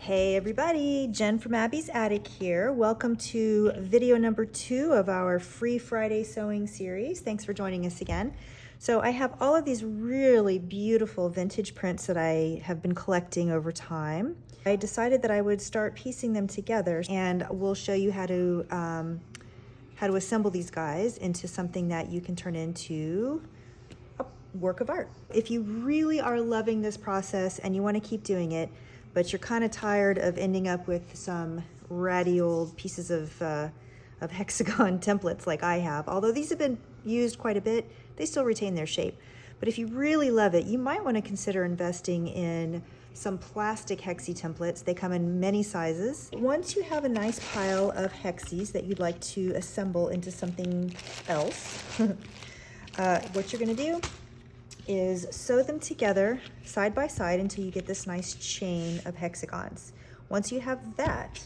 Hey everybody, Jen from Abby's Attic here. Welcome to video number 2 of our Free Friday Sewing series. Thanks for joining us again. So I have all of these really beautiful vintage prints that I have been collecting over time. I decided that I would start piecing them together, and we'll show you how to assemble these guys into something that you can turn into a work of art. If you really are loving this process and you want to keep doing it, but you're kind of tired of ending up with some ratty old pieces of hexagon templates like I have. Although these have been used quite a bit, they still retain their shape. But if you really love it, you might want to consider investing in some plastic hexie templates. They come in many sizes. Once you have a nice pile of hexies that you'd like to assemble into something else, what you're going to do is sew them together side by side until you get this nice chain of hexagons. Once you have that,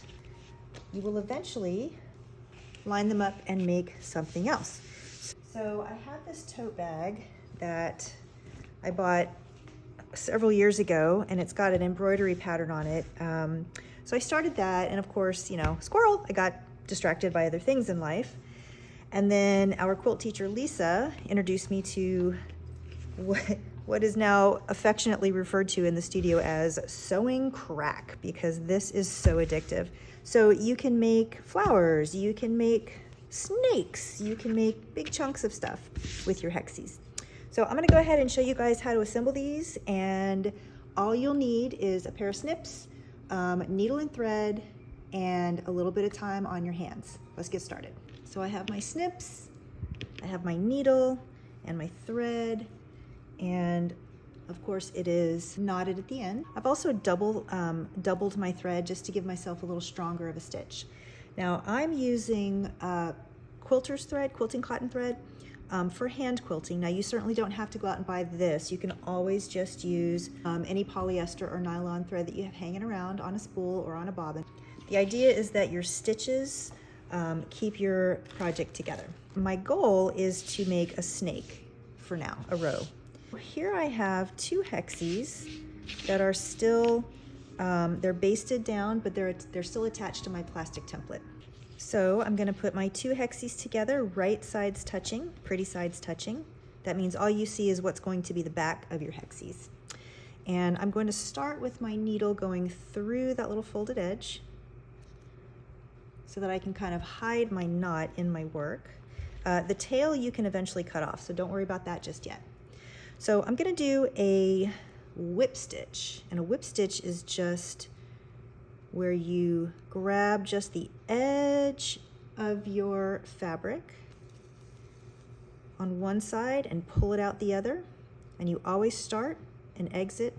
you will eventually line them up and make something else. So I have this tote bag that I bought several years ago, and it's got an embroidery pattern on it. So I started that, and of course, you know, squirrel, I got distracted by other things in life. And then our quilt teacher, Lisa, introduced me to what is now affectionately referred to in the studio as sewing crack, because this is so addictive. So you can make flowers, you can make snakes, you can make big chunks of stuff with your hexies. So I'm gonna go ahead and show you guys how to assemble these, and all you'll need is a pair of snips, needle and thread, and a little bit of time on your hands. Let's get started. So I have my snips, I have my needle and my thread, and of course it is knotted at the end. I've also doubled my thread just to give myself a little stronger of a stitch. Now I'm using quilter's thread, quilting cotton thread, for hand quilting. Now you certainly don't have to go out and buy this. You can always just use any polyester or nylon thread that you have hanging around on a spool or on a bobbin. The idea is that your stitches keep your project together. My goal is to make a snake for now, a row. Here I have 2 hexies that are still, they're basted down, but they're still attached to my plastic template. So I'm going to put my 2 hexies together, right sides touching, pretty sides touching. That means all you see is what's going to be the back of your hexies. And I'm going to start with my needle going through that little folded edge so that I can kind of hide my knot in my work. The tail you can eventually cut off, so don't worry about that just yet. So I'm going to do a whip stitch, and a whip stitch is just where you grab just the edge of your fabric on one side and pull it out the other, and you always start and exit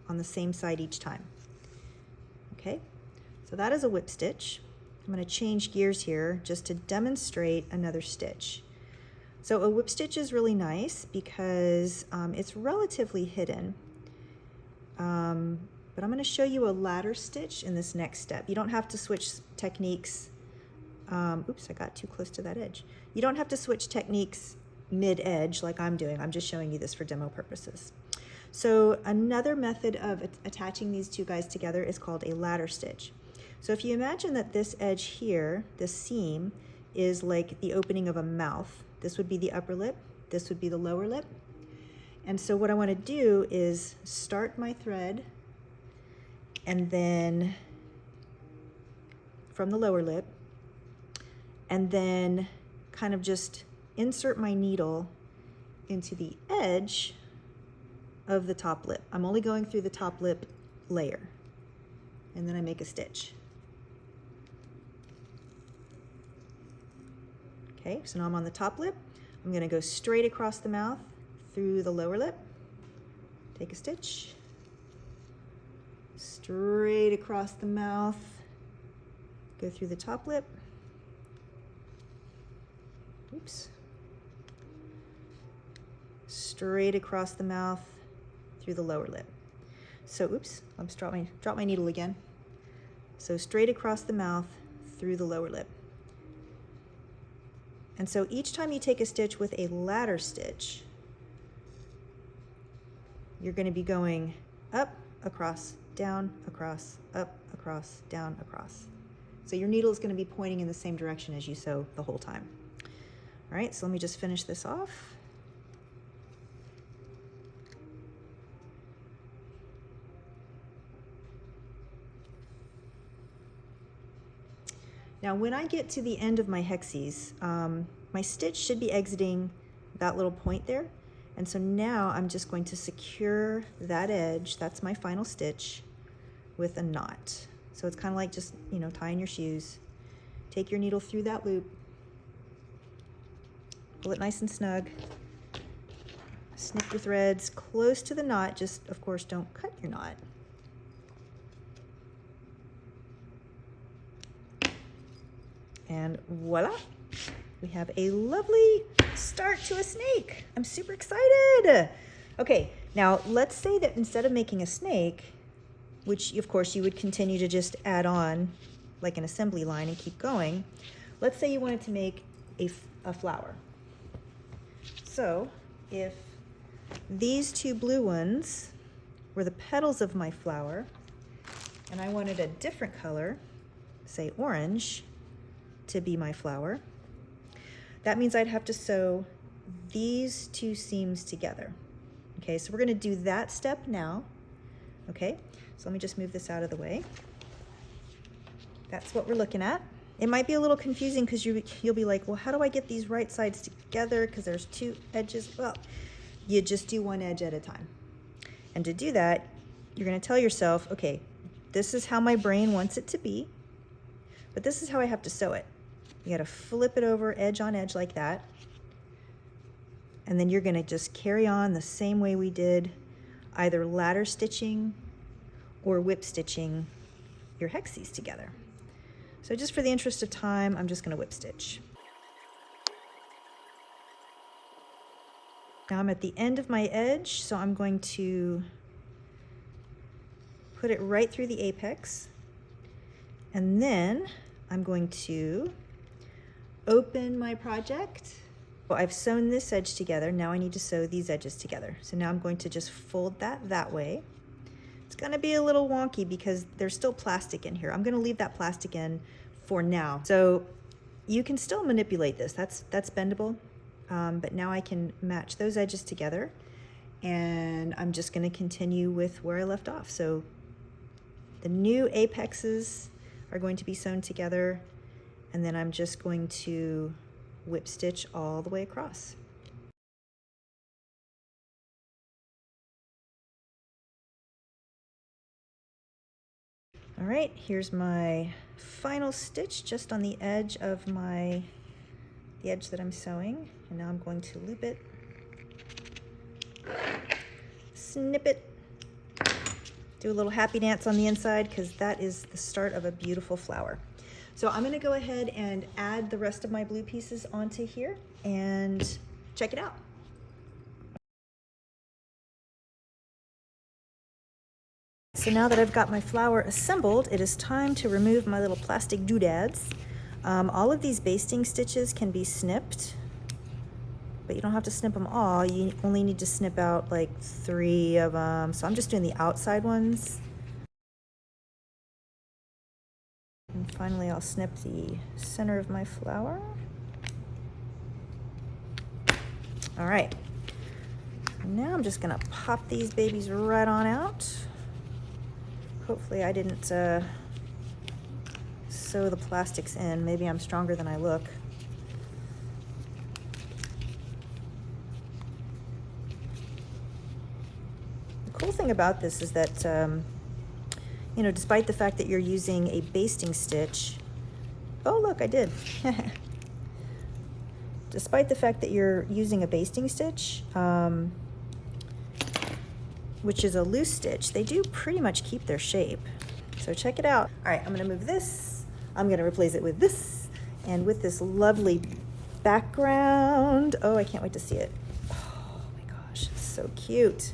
on the same side each time. Okay, so that is a whip stitch. I'm going to change gears here just to demonstrate another stitch. So a whip stitch is really nice because it's relatively hidden, but I'm going to show you a ladder stitch in this next step. You don't have to switch techniques. Oops, I got too close to that edge. You don't have to switch techniques mid-edge like I'm doing. I'm just showing you this for demo purposes. So another method of attaching these 2 guys together is called a ladder stitch. So if you imagine that this edge here, this seam, is like the opening of a mouth. This would be the upper lip, this would be the lower lip. And so what I want to do is start my thread, and then from the lower lip, and then kind of just insert my needle into the edge of the top lip. I'm only going through the top lip layer, and then I make a stitch. Okay, so now I'm on the top lip. I'm going to go straight across the mouth through the lower lip, take a stitch, straight across the mouth, go through the top lip, oops, straight across the mouth through the lower lip. So oops, let's drop my needle again. So straight across the mouth through the lower lip. And so each time you take a stitch with a ladder stitch, you're going to be going up, across, down, across, up, across, down, across. So your needle is going to be pointing in the same direction as you sew the whole time. All right, so let me just finish this off. Now when I get to the end of my hexies, my stitch should be exiting that little point there. And so now I'm just going to secure that edge, that's my final stitch, with a knot. So it's kind of like just, you know, tying your shoes. Take your needle through that loop, pull it nice and snug, snip your threads close to the knot, just of course don't cut your knot. And voila, we have a lovely start to a snake. I'm super excited. Okay, now let's say that instead of making a snake, which of course you would continue to just add on like an assembly line and keep going, let's say you wanted to make a flower. So if these two blue ones were the petals of my flower and I wanted a different color, say orange, to be my flower, that means I'd have to sew these two seams together. Okay, so we're going to do that step now. Okay, so let me just move this out of the way. That's what we're looking at. It might be a little confusing because you'll be like, well, how do I get these right sides together because there's two edges? Well, you just do one edge at a time. And to do that, you're going to tell yourself, okay, this is how my brain wants it to be, but this is how I have to sew it. You got to flip it over edge on edge like that. And then you're going to just carry on the same way we did either ladder stitching or whip stitching your hexies together. So just for the interest of time, I'm just going to whip stitch. Now I'm at the end of my edge, so I'm going to put it right through the apex. And then I'm going to open my project. Well, I've sewn this edge together. Now I need to sew these edges together. So now I'm going to just fold that way. It's going to be a little wonky because there's still plastic in here. I'm going to leave that plastic in for now. So you can still manipulate this. That's bendable. But now I can match those edges together. And I'm just going to continue with where I left off. So the new apexes are going to be sewn together. And then I'm just going to whip stitch all the way across. All right, here's my final stitch just on the edge of the edge that I'm sewing. And now I'm going to loop it, snip it, do a little happy dance on the inside because that is the start of a beautiful flower. So I'm going to go ahead and add the rest of my blue pieces onto here and check it out. So now that I've got my flower assembled, it is time to remove my little plastic doodads. All of these basting stitches can be snipped, but you don't have to snip them all. You only need to snip out like 3 of them. So I'm just doing the outside ones. And finally, I'll snip the center of my flower. All right. Now I'm just gonna pop these babies right on out. Hopefully I didn't sew the plastics in. Maybe I'm stronger than I look. The cool thing about this is that you know, despite the fact that you're using a basting stitch, oh look, I did. Despite the fact that you're using a basting stitch, which is a loose stitch, they do pretty much keep their shape. So check it out. All right, I'm gonna move this. I'm gonna replace it with this and with this lovely background. Oh, I can't wait to see it. Oh my gosh, it's so cute.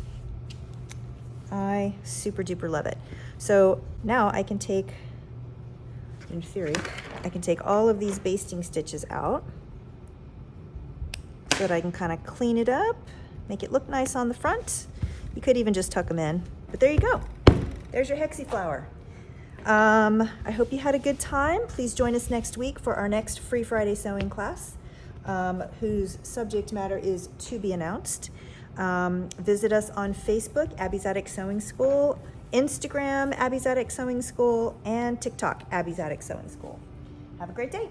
I super duper love it. So now I can take, in theory, I can take all of these basting stitches out so that I can kind of clean it up, make it look nice on the front. You could even just tuck them in, but there you go. There's your hexie flower. I hope you had a good time. Please join us next week for our next Free Friday sewing class, whose subject matter is to be announced. Visit us on Facebook, Abby's Attic Sewing School, Instagram, Abby's Attic Sewing School, and TikTok, Abby's Attic Sewing School. Have a great day.